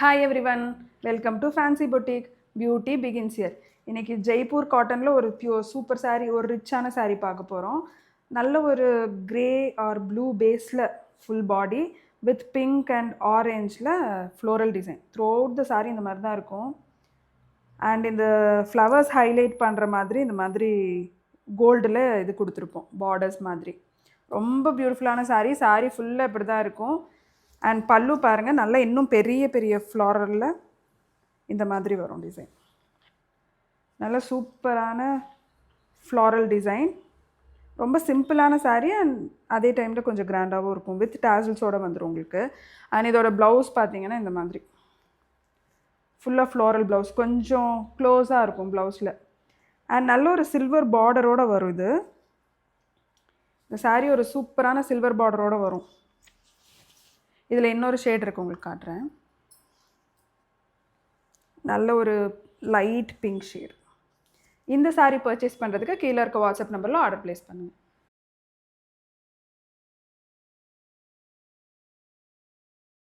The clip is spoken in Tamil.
Hi everyone, welcome to fancy boutique. Beauty begins here. இன்னைக்கு ஜெய்ப்பூர் காட்டனில் ஒரு சூப்பர் saree, ஒரு ரிச்சான saree பார்க்க போகிறோம். நல்ல ஒரு கிரே ஆர் ப்ளூ பேஸில் full body with pink and ஆரேஞ்சில் floral design. Throughout the saree இந்த மாதிரி தான் இருக்கும். அண்ட் இந்த ஃப்ளவர்ஸ் ஹைலைட் பண்ணுற மாதிரி இந்த மாதிரி கோல்டில் இது கொடுத்துருப்போம், பார்டர்ஸ் மாதிரி. ரொம்ப பியூட்டிஃபுல்லான saree ஃபுல்லாக இப்படி தான் இருக்கும். அண்ட் பல்லு பாருங்கள், நல்லா இன்னும் பெரிய பெரிய ஃப்ளாரலில் இந்த மாதிரி வரும் டிசைன். நல்ல சூப்பரான ஃப்ளாரல் டிசைன். ரொம்ப சிம்பிளான saree அண்ட் அதே டைமில் கொஞ்சம் கிராண்டாகவும் இருக்கும். வித் டாசல்ஸோடு வந்துடும் உங்களுக்கு. அண்ட் இதோட ப்ளவுஸ் பார்த்தீங்கன்னா இந்த மாதிரி ஃபுல்லாக ஃப்ளாரல் ப்ளவுஸ், கொஞ்சம் க்ளோஸாக இருக்கும் ப்ளவுஸில். அண்ட் நல்ல ஒரு சில்வர் பார்டரோடு வரும். இந்த saree ஒரு சூப்பரான சில்வர் பார்டரோடு வரும். இதில் இன்னொரு ஷேட் இருக்குது, உங்களுக்கு காட்டுறேன். நல்ல ஒரு லைட் பிங்க் ஷேட். இந்த saree பர்ச்சேஸ் பண்ணுறதுக்கு கீழே இருக்க வாட்ஸ்அப் நம்பரில் ஆர்டர் ப்ளேஸ் பண்ணுங்கள்.